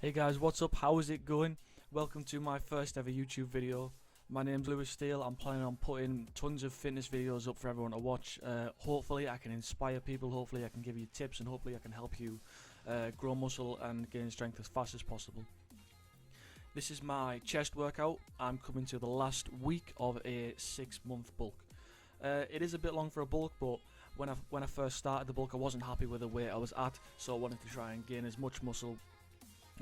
Hey guys, what's up? How is it going? Welcome to my first ever YouTube video. My name's Lewis Steele. I'm planning on putting tons of fitness videos up for everyone to watch. Hopefully I can inspire people, hopefully I can give you tips, and hopefully I can help you grow muscle and gain strength as fast as possible. This is my chest workout. I'm coming to the last week of a 6-month bulk. It is a bit long for a bulk, but when I first started the bulk I wasn't happy with the weight I was at, so I wanted to try and gain as much muscle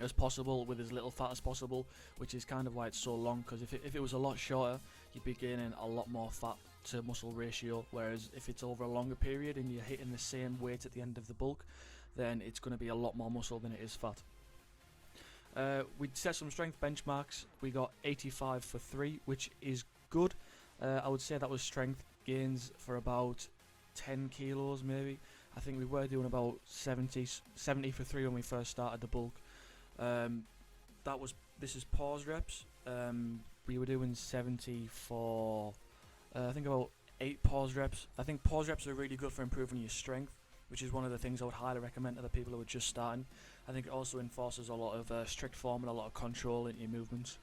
as possible with as little fat as possible, which is kind of why it's so long, because if it was a lot shorter you'd be gaining a lot more fat to muscle ratio, whereas if it's over a longer period and you're hitting the same weight at the end of the bulk, then it's going to be a lot more muscle than it is fat. We set some strength benchmarks. We got 85 for 3, which is good. I would say that was strength gains for about 10 kilos maybe. I think we were doing about 70 for 3 when we first started the bulk. This is pause reps. We were doing 70 for I think about 8 pause reps. I think pause reps are really good for improving your strength, which is one of the things I would highly recommend to the people who are just starting. I think it also enforces a lot of strict form and a lot of control in your movements.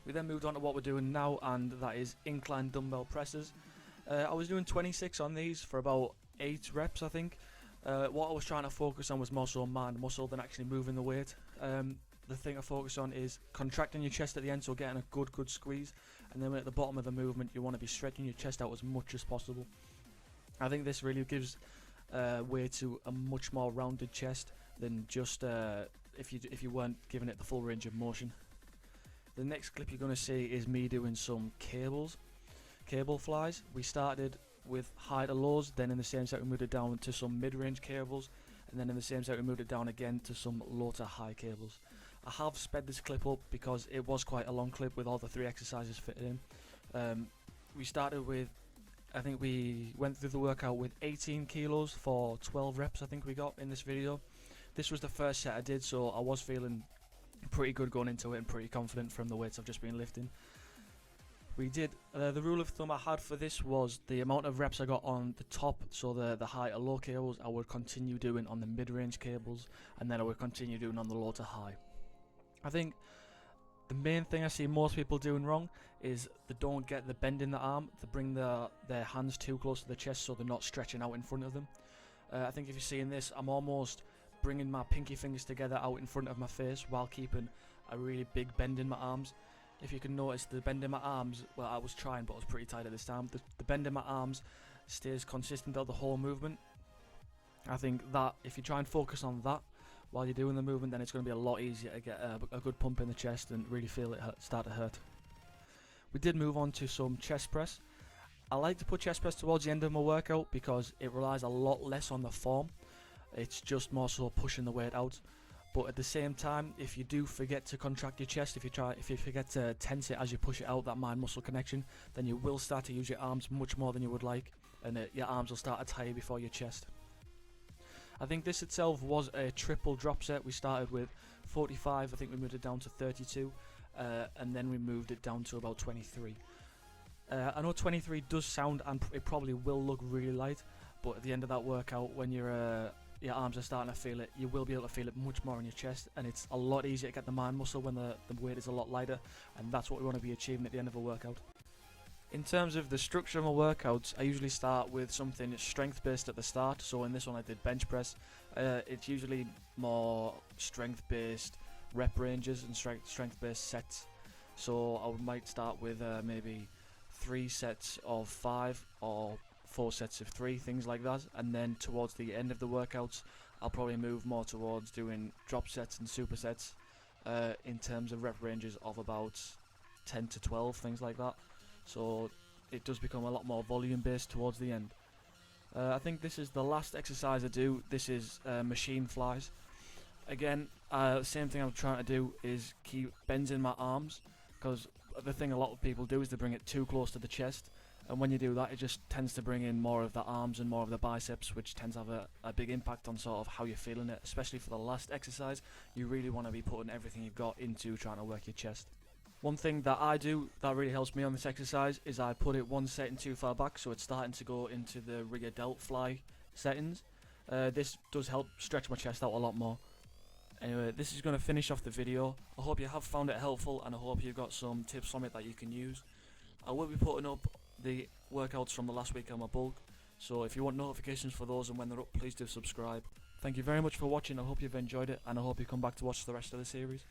We then moved on to what we're doing now, and that is incline dumbbell presses. I was doing 26 on these for about 8 reps, I think. What I was trying to focus on was more so mind muscle than actually moving the weight. The thing I focus on is contracting your chest at the end, so getting a good squeeze, and then at the bottom of the movement you want to be stretching your chest out as much as possible. I think this really gives way to a much more rounded chest than just if you weren't giving it the full range of motion. The next clip you're going to see is me doing some cable flies. We started with high to lows, then in the same set we moved it down to some mid-range cables, and then in the same set we moved it down again to some low to high cables. I have sped this clip up because it was quite a long clip with all the 3 exercises fitted in. We started with, I think we went through the workout with 18 kilos for 12 reps I think we got in this video. This was the first set I did, so I was feeling pretty good going into it and pretty confident from the weights I've just been lifting. We did, the rule of thumb I had for this was the amount of reps I got on the top, so the high to low cables, I would continue doing on the mid-range cables, and then I would continue doing on the low to high. I think the main thing I see most people doing wrong is they don't get the bend in the arm, they bring their hands too close to the chest so they're not stretching out in front of them. I think if you're seeing this, I'm almost bringing my pinky fingers together out in front of my face while keeping a really big bend in my arms. If you can notice, the bend in my arms, well, I was trying but I was pretty tight at this time, the bend in my arms stays consistent throughout the whole movement. I think that if you try and focus on that while you're doing the movement, then it's going to be a lot easier to get a good pump in the chest and really feel it start to hurt. We did move on to some chest press. I like to put chest press towards the end of my workout because it relies a lot less on the form. It's just more so pushing the weight out. But at the same time, if you do forget to contract your chest, if you forget to tense it as you push it out, that mind-muscle connection, then you will start to use your arms much more than you would like, and your arms will start to tire before your chest. I think this itself was a triple drop set. We started with 45, I think we moved it down to 32, and then we moved it down to about 23. I know 23 does sound, and it probably will look really light, but at the end of that workout, when your arms are starting to feel it, you will be able to feel it much more in your chest, and it's a lot easier to get the mind muscle when the weight is a lot lighter, and that's what we want to be achieving at the end of a workout. In terms of the structure of my workouts, I usually start with something strength based at the start. So in this one I did bench press. It's usually more strength based rep ranges and strength based sets. So I might start with maybe 3 sets of 5 or 4 sets of 3, things like that, and then towards the end of the workouts I'll probably move more towards doing drop sets and supersets in terms of rep ranges of about 10 to 12, things like that. So it does become a lot more volume based towards the end. I think this is the last exercise I do. This is machine flies. Again, same thing I'm trying to do is keep bends in my arms, because the thing a lot of people do is they bring it too close to the chest, and when you do that it just tends to bring in more of the arms and more of the biceps, which tends to have a big impact on sort of how you're feeling it. Especially for the last exercise, you really want to be putting everything you've got into trying to work your chest. One thing that I do that really helps me on this exercise is I put it one setting too far back, so it's starting to go into the rear delt fly settings. This does help stretch my chest out a lot more. Anyway, this is going to finish off the video. I hope you have found it helpful, and I hope you've got some tips from it that you can use. I will be putting up the workouts from the last week on my bulk, so if you want notifications for those and when they're up, please do subscribe. Thank you very much for watching. I hope you've enjoyed it, and I hope you come back to watch the rest of the series.